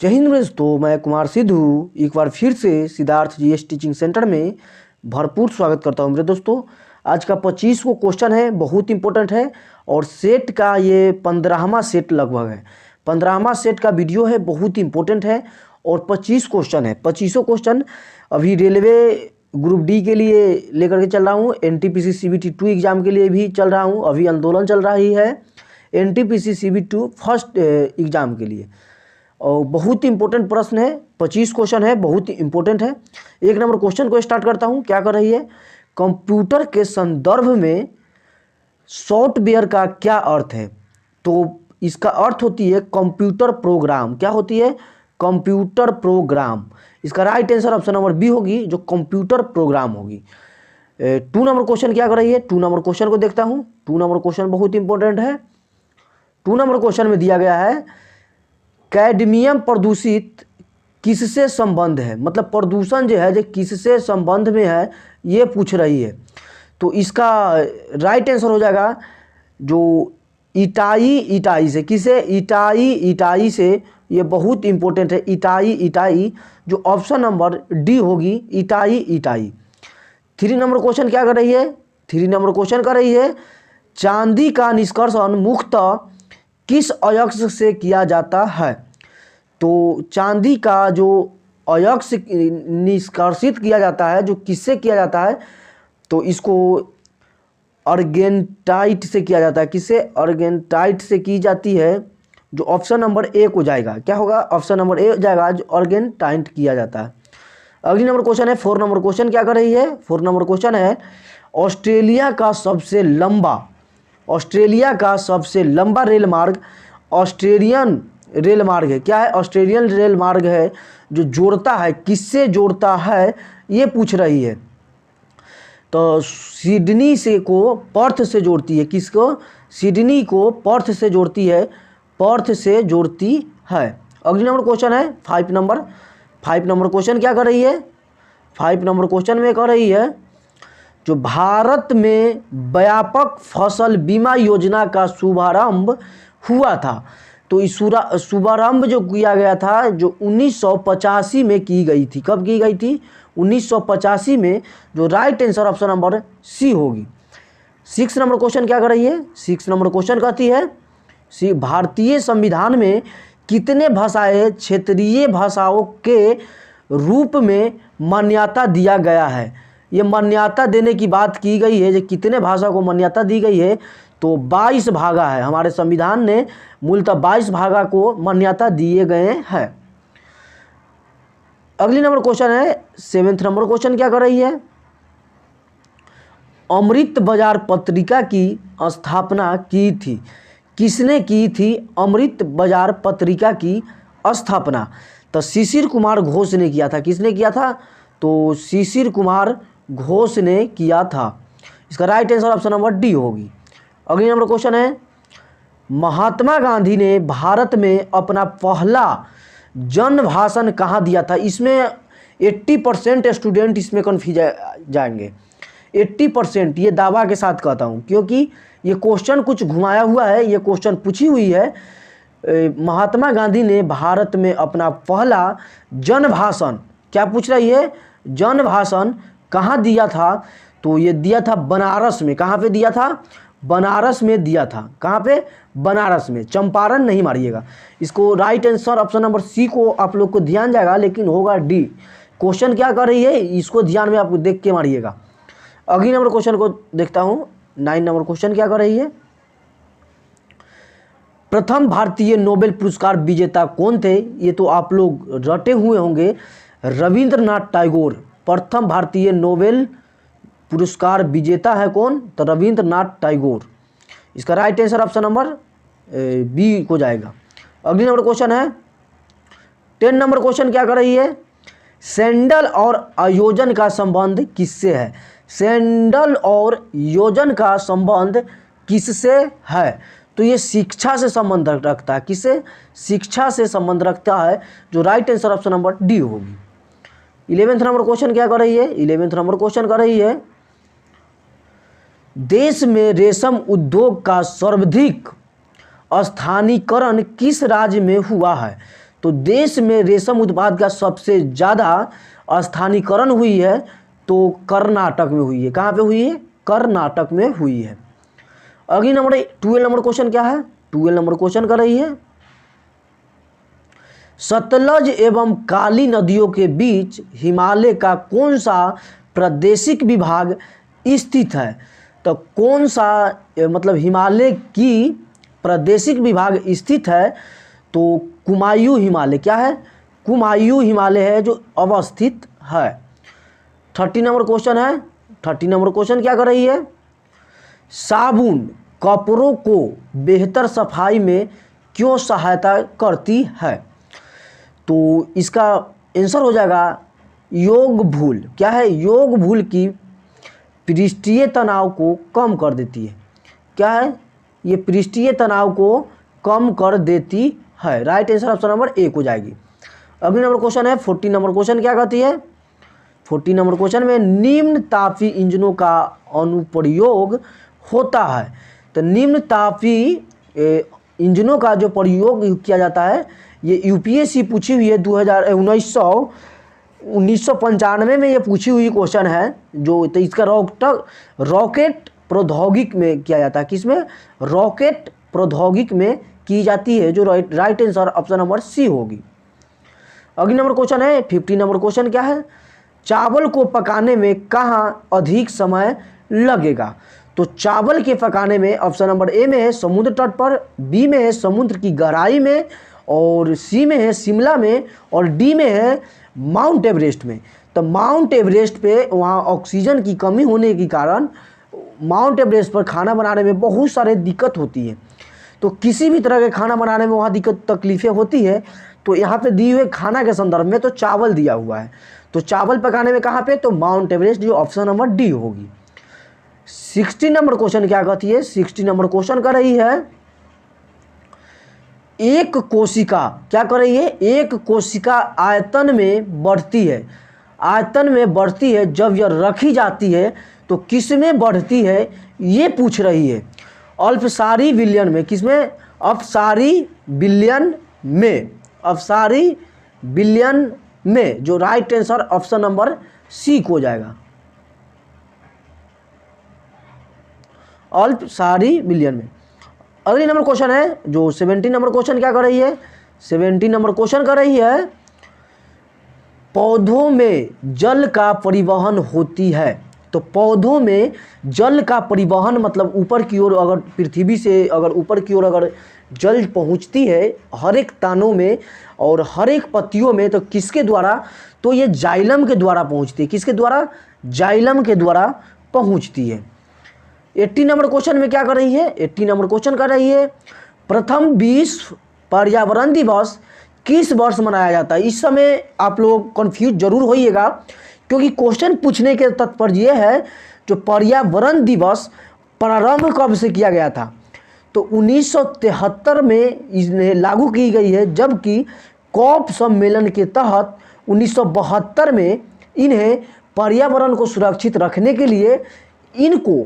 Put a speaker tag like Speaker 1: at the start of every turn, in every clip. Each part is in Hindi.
Speaker 1: जय हिंद दोस्तों, मैं कुमार सिद्धू एक बार फिर से सिद्धार्थ जीएस टीचिंग सेंटर में भरपूर स्वागत करता हूं। मेरे दोस्तों, आज का 25 को क्वेश्चन है, बहुत इंपॉर्टेंट है और सेट का ये 15वां सेट लगभग है। 15वां सेट का वीडियो है, बहुत इंपॉर्टेंट है और 25 क्वेश्चन है। 25 क्वेश्चन अभी रेलवे ग्रुप डी के लिए लेकर के चल रहा हूँ, एनटीपीसी सीबीटी 2 एग्जाम के लिए भी चल रहा हूँ। अभी आंदोलन चल रही है एनटीपीसी सीबीटी 2 फर्स्ट एग्जाम के लिए और बहुत ही इंपॉर्टेंट प्रश्न है। 25 क्वेश्चन है, बहुत ही इंपॉर्टेंट है। एक नंबर क्वेश्चन को स्टार्ट करता हूं। क्या कर रही है? कंप्यूटर के संदर्भ में सॉफ्टवेयर का क्या अर्थ है? तो इसका अर्थ होती है कंप्यूटर प्रोग्राम। क्या होती है? Computer program. इसका right answer option number B होगी, जो कंप्यूटर प्रोग्राम होगी। 2 नंबर क्वेश्चन क्या कर रही है? 2 नंबर क्वेश्चन को देखता हूं। 2 नंबर क्वेश्चन बहुत इंपॉर्टेंट है। 2 नंबर क्वेश्चन में दिया गया है कैडमियम प्रदूषित किससे संबंध है? मतलब प्रदूषण जो है जो किससे संबंध में है, ये पूछ रही है। तो इसका राइट आंसर हो जाएगा जो इटाई से। किसे? इटाई से। ये बहुत इंपॉर्टेंट है, इटाई, जो ऑप्शन नंबर डी होगी, इटाई। 3 नंबर क्वेश्चन क्या कर रही है? 3 नंबर क्वेश्चन कर रही है चांदी का निष्कर्षण मुख्यतः किस अयस्क से किया जाता है? तो चांदी का जो अयस्क निष्कर्षित किया जाता है, जो किससे किया जाता है, तो इसको अर्गेंटाइट से किया जाता है। किससे? अर्गेंटाइट से की जाती है, जो ऑप्शन नंबर ए को जाएगा। क्या होगा? ऑप्शन नंबर ए जाएगा, जो अर्गेंटाइट किया जाता है। अगली नंबर क्वेश्चन है 4 नंबर क्वेश्चन क्या कर रही है? 4 नंबर क्वेश्चन है ऑस्ट्रेलिया का सबसे लंबा रेल मार्ग ऑस्ट्रेलियन रेल मार्ग है। क्या है? ऑस्ट्रेलियन रेल मार्ग है, जो जोड़ता है, किससे जोड़ता है, ये पूछ रही है। तो सिडनी से को पर्थ से जोड़ती है। किसको? सिडनी को पर्थ से जोड़ती है, पर्थ से जोड़ती है। अगली नंबर क्वेश्चन है 5 नंबर क्वेश्चन क्या कर रही है? 5 नंबर क्वेश्चन में कर रही है जो भारत में व्यापक फसल बीमा योजना का शुभारंभ हुआ था। तो इस शुभारंभ जो किया गया था, जो 1985 में की गई थी। कब की गई थी? 1985 में, जो right answer option number C होगी। 6 नंबर क्वेश्चन क्या कर रही है? 6 नंबर क्वेश्चन कहती है भारतीय संविधान में कितने भाषाएं क्षेत्रीय भाषाओं के रूप में मान्यता दिया गया है? ये मान्यता देने की बात की गई है, जो कितने भाषा को मान्यता दी गई है, तो 22 भागा है। हमारे संविधान ने मूलतः 22 भागा को मान्यता दिए गए हैं। अगली नंबर क्वेश्चन है 7 नंबर क्वेश्चन क्या कर रही है? अमृत बाजार पत्रिका की स्थापना की थी। किसने की थी अमृत बाजार पत्रिका की स्थापना? तो शिशिर कुमार घोष ने किया था। किसने किया था? तो शिशिर कुमार घोष ने किया था। इसका right answer option number D होगी। अगली नंबर क्वेश्चन है महात्मा गांधी ने भारत में अपना पहला जन भाषण कहाँ दिया था? इसमें 80% स्टूडेंट इसमें कन्फ्यूज जाएंगे। 80% ये दावा के साथ कहता हूँ, क्योंकि ये क्वेश्चन कुछ घुमाया हुआ है। ये क्वेश्चन पूछी हुई है महात्मा गांधी ने भारत में अपना पहला जन भाषण, क्या पूछ रही है? जन भाषण कहाँ दिया था? तो ये दिया था बनारस में। कहाँ पे दिया था? बनारस में दिया था। कहाँ पे? बनारस में। चंपारण नहीं मारिएगा इसको। Right answer option number C को आप लोग को ध्यान जाएगा, लेकिन होगा डी। क्वेश्चन क्या कर रही है, इसको ध्यान में आप देख के मारिएगा। अगली नंबर क्वेश्चन को देखता हूँ। 9 नंबर क्वेश्चन क्या कर रही है? प्रथम भारतीय नोबेल पुरस्कार विजेता कौन थे? ये तो आप लोग रटे हुए होंगे, रविंद्रनाथ टैगोर। प्रथम भारतीय नोबेल पुरस्कार विजेता है कौन? तो रविंद्रनाथ टैगोर। इसका right answer option number B को जाएगा। अगली नंबर क्वेश्चन है 10 नंबर क्वेश्चन क्या कर रही है? सैंडल और आयोजन का संबंध किससे है? सैंडल और योजन का संबंध किससे है? तो ये शिक्षा से संबंध रखता है। किससे? शिक्षा से संबंध रखता है, जो right answer option number D होगी। 11th नंबर क्वेश्चन क्या कर रही है? 11th नंबर क्वेश्चन कर रही है देश में रेशम उद्योग का सर्वाधिक स्थानीयकरण किस राज्य में हुआ है? तो देश में रेशम उत्पाद का सबसे ज़्यादा स्थानीयकरण हुई है तो कर्नाटक में हुई है। कहाँ पे हुई है? कर्नाटक में हुई है। अगली नंबर 12 नंबर क्वेश्चन क्या है? 12 नंबर क्वेश्चन कर रही है, सतलज एवं काली नदियों के बीच हिमालय का कौन सा प्रादेशिक विभाग स्थित है? तो कौन सा मतलब हिमालय की प्रादेशिक विभाग स्थित है? तो कुमायूं हिमालय क्या है? कुमायूं हिमालय है जो अवस्थित है। 30 नंबर क्वेश्चन है। 30 नंबर क्वेश्चन क्या कर रही है, साबुन कपड़ों को बेहतर सफाई में क्यों सहायता करती है? तो इसका आंसर हो जाएगा योग भूल। क्या है? योग भूल की पृष्ठीय तनाव को कम कर देती है। क्या है? ये पृष्ठीय तनाव को कम कर देती है। Right answer option number A हो जाएगी। अगले नंबर क्वेश्चन है 40 नंबर क्वेश्चन क्या कहती है? 40 नंबर क्वेश्चन में निम्न तापी इंजनों का अनुप्रयोग होता है। तो निम्न तापी इंजनों का जो प्रयोग किया जाता है ये यूपीएससी पूछी हुई है 1995 में ये पूछी हुई क्वेश्चन है जो। तो इसका रॉकेट प्रौद्योगिक में किया जाता है। किसमें? रॉकेट प्रौद्योगिक में की जाती है, जो right answer option number C होगी। अगली नंबर क्वेश्चन है 50 नंबर क्वेश्चन क्या है, चावल को पकाने में कहाँ अधिक समय लगेगा? तो चावल के पकाने में ऑप्शन नंबर ए में है समुद्र तट पर, बी में है समुद्र की गहराई में, और सी में है शिमला में, और डी में है माउंट एवरेस्ट में। तो माउंट एवरेस्ट पे वहाँ ऑक्सीजन की कमी होने के कारण माउंट एवरेस्ट पर खाना बनाने में बहुत सारे दिक्कत होती है। तो किसी भी तरह के खाना बनाने में वहाँ दिक्कत तकलीफ़ें होती है। तो यहाँ पे दिए हुए खाना के संदर्भ में तो चावल दिया हुआ है, तो चावल पकाने में कहाँ पे? तो माउंट एवरेस्ट, जो ऑप्शन नंबर डी होगी। 60 नंबर क्वेश्चन क्या कहती है? 60 नंबर क्वेश्चन कर रही है, एक कोशिका क्या कर रही है? एक कोशिका आयतन में बढ़ती है। आयतन में बढ़ती है जब यह रखी जाती है तो किस में बढ़ती है ये पूछ रही है। अल्पसारी विलयन में। किसमें? अपसारी विलयन में। अपसारी विलयन में, जो right answer option number C हो जाएगा, अल्पसारी विलयन में। अगली नंबर क्वेश्चन है जो 70 नंबर क्वेश्चन क्या कर रही है? 70 नंबर क्वेश्चन कर रही है, पौधों में जल का परिवहन होती है। तो पौधों में जल का परिवहन मतलब ऊपर की ओर, अगर पृथ्वी से अगर ऊपर की ओर अगर जल पहुंचती है हर एक तानों में और हर एक पत्तियों में, तो किसके द्वारा? तो ये जाइलम के द्वारा पहुंचती है। किसके द्वारा? जाइलम के द्वारा पहुंचती है। 80 नंबर क्वेश्चन में क्या कर रही है? 80 नंबर क्वेश्चन कर रही है, प्रथम विश्व पर्यावरण दिवस किस वर्ष मनाया जाता है? इस समय आप लोग कंफ्यूज जरूर होइएगा क्योंकि क्वेश्चन पूछने के तात्पर्य यह है जो पर्यावरण दिवस प्रारंभ कब से किया गया था? तो 1973 में इन्हें लागू की गई है, जबकि कॉप सम्मेलन के तहत 1972 में इन्हें पर्यावरण को सुरक्षित रखने के लिए इनको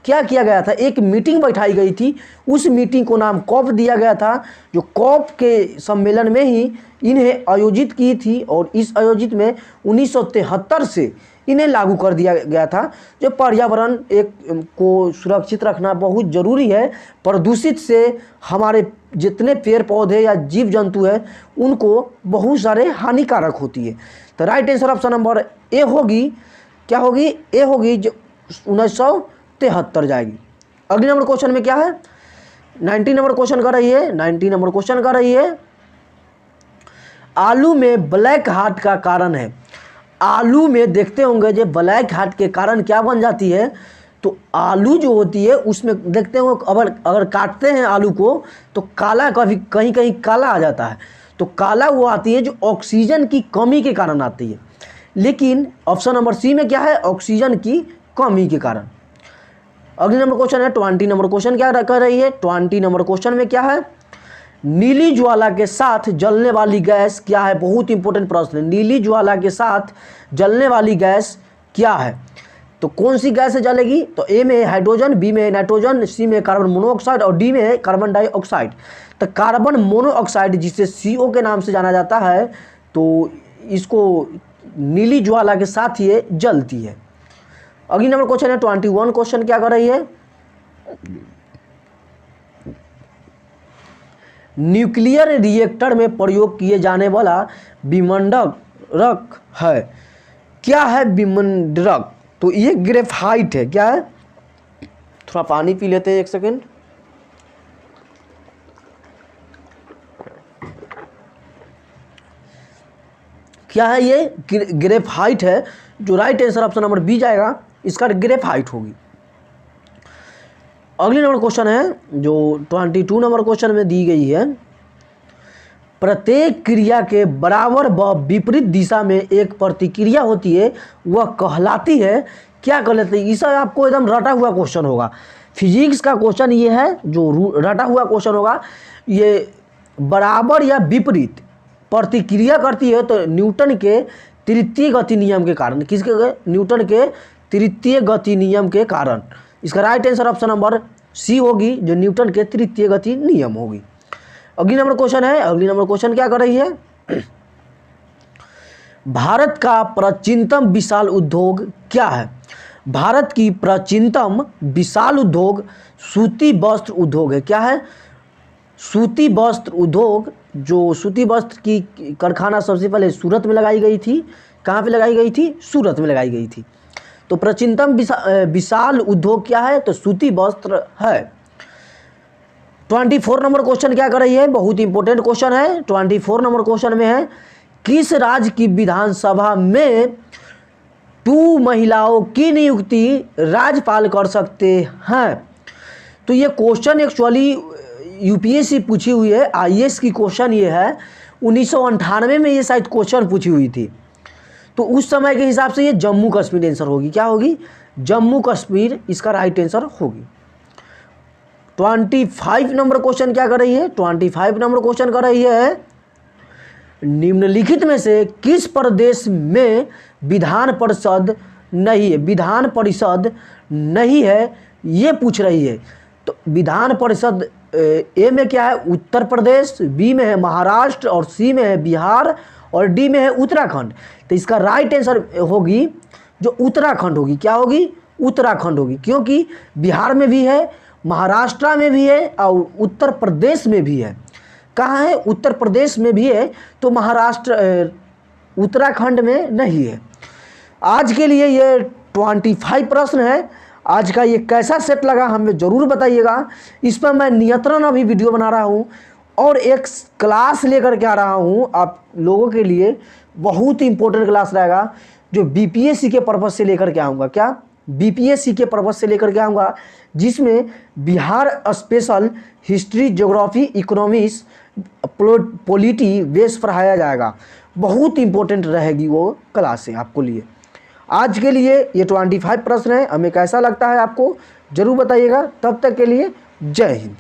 Speaker 1: क्या किया गया था? एक मीटिंग बैठाई गई थी, उस मीटिंग को नाम कॉप दिया गया था, जो कॉप के सम्मेलन में ही इन्हें आयोजित की थी। और इस आयोजित में 1973 से इन्हें लागू कर दिया गया था, जो पर्यावरण एक को सुरक्षित रखना बहुत ज़रूरी है। प्रदूषित से हमारे जितने पेड़ पौधे या जीव जंतु हैं उनको बहुत सारे हानिकारक होती है। तो right answer option number A होगी। क्या होगी? ए होगी, जो 1973 जाएगी। अगले नंबर क्वेश्चन में क्या है? 90 नंबर क्वेश्चन कर रही है। 90 नंबर क्वेश्चन कर रही है, आलू में ब्लैक हार्ट का कारण है। आलू में देखते होंगे जो ब्लैक हार्ट के कारण क्या बन जाती है? तो आलू जो होती है उसमें देखते होंगे अगर काटते हैं आलू को तो काला, कभी कहीं कहीं काला आ जाता है। तो काला वो आती है जो ऑक्सीजन की कमी के कारण आती है। लेकिन ऑप्शन नंबर सी में क्या है? ऑक्सीजन की कमी के कारण। अगले नंबर क्वेश्चन है 20 नंबर क्वेश्चन क्या कर रही है? 20 नंबर क्वेश्चन में क्या है? नीली ज्वाला के साथ जलने वाली गैस क्या है? बहुत इंपॉर्टेंट प्रश्न है। नीली ज्वाला के साथ जलने वाली गैस क्या है? तो कौन सी गैस है जलेगी? तो ए में है हाइड्रोजन, बी में है नाइट्रोजन, सी में कार्बन मोनोऑक्साइड और डी में है कार्बन डाइऑक्साइड। तो कार्बन मोनोऑक्साइड जिसे CO के नाम से जाना जाता है, तो इसको नीली ज्वाला के साथ ये जलती है। अगली नंबर क्वेश्चन है 21 क्वेश्चन क्या कर रही है? न्यूक्लियर रिएक्टर में प्रयोग किए जाने वाला विमंडरक है, क्या है विमंडरक? तो ये ग्रेफाइट है। क्या है? थोड़ा पानी पी लेते हैं, एक सेकेंड। क्या है ये? ग्रेफाइट है। जो right answer option number B जाएगा, इसका ग्रेफाइट होगी। अगली नंबर क्वेश्चन है जो 22 नंबर क्वेश्चन में दी गई है, प्रत्येक क्रिया के बराबर व विपरीत दिशा में एक प्रतिक्रिया होती है, वह कहलाती है, क्या कहलाती है? इसे आपको एकदम रटा हुआ क्वेश्चन होगा। फिजिक्स का क्वेश्चन ये है जो रटा हुआ क्वेश्चन होगा। ये बराबर या विपरीत प्रतिक्रिया करती है तो न्यूटन के तृतीय गति नियम के कारण। किसके? न्यूटन के तृतीय गति नियम के कारण। इसका right answer option number C होगी, जो न्यूटन के तृतीय गति नियम होगी। अगली नंबर क्वेश्चन है, अगली नंबर क्वेश्चन क्या कर रही है? भारत का प्राचीनतम विशाल उद्योग क्या है? भारत की प्राचीनतम विशाल उद्योग सूती वस्त्र उद्योग है। क्या है? सूती वस्त्र उद्योग। जो सूती वस्त्र की कारखाना सबसे पहले सूरत में लगाई गई थी। कहाँ पे लगाई गई थी? सूरत में लगाई गई थी। तो प्राचीनतम विशाल उद्योग क्या है? तो सूती वस्त्र है। 24 नंबर क्वेश्चन क्या कर रही है? बहुत इंपॉर्टेंट क्वेश्चन है। 24 नंबर क्वेश्चन में है, किस राज्य की विधानसभा में 2 महिलाओं की नियुक्ति राज्यपाल कर सकते हैं? तो ये क्वेश्चन एक्चुअली यूपीएससी पूछी हुई है। IAS की क्वेश्चन ये है। 1998 में ये शायद क्वेश्चन पूछी हुई थी। तो उस समय के हिसाब से ये जम्मू कश्मीर आंसर होगी। क्या होगी? जम्मू कश्मीर इसका राइट आंसर होगी। 25 नंबर क्वेश्चन क्या कर रही है? 25 नंबर क्वेश्चन कर रही है, निम्नलिखित में से किस प्रदेश में विधान परिषद नहीं है? विधान परिषद नहीं है ये पूछ रही है। तो विधान परिषद ए में क्या है? उत्तर प्रदेश, बी में है महाराष्ट्र और सी में है बिहार और डी में है उत्तराखंड। तो इसका राइट आंसर होगी जो उत्तराखंड होगी। क्या होगी? उत्तराखंड होगी, क्योंकि बिहार में भी है, महाराष्ट्र में भी है और उत्तर प्रदेश में भी है। कहाँ है? उत्तर प्रदेश में भी है, तो महाराष्ट्र उत्तराखंड में नहीं है। आज के लिए ये 25 प्रश्न है। आज का ये कैसा सेट लगा हमें ज़रूर बताइएगा। इस पर मैं नियंत्रण अभी वीडियो बना रहा हूँ और एक क्लास लेकर के आ रहा हूँ आप लोगों के लिए। बहुत ही इंपॉर्टेंट क्लास रहेगा जो BPSC के पर्पज़ से लेकर के आऊँगा। क्या? BPSC के पर्पज़ से लेकर के आऊँगा, जिसमें Bihar special history, geography, economics, polity base पढ़ाया जाएगा। बहुत इंपॉर्टेंट रहेगी वो क्लासें आपको लिए। आज के लिए ये 25 प्रश्न है। हमें कैसा लगता है आपको ज़रूर बताइएगा। तब तक के लिए जय हिंद।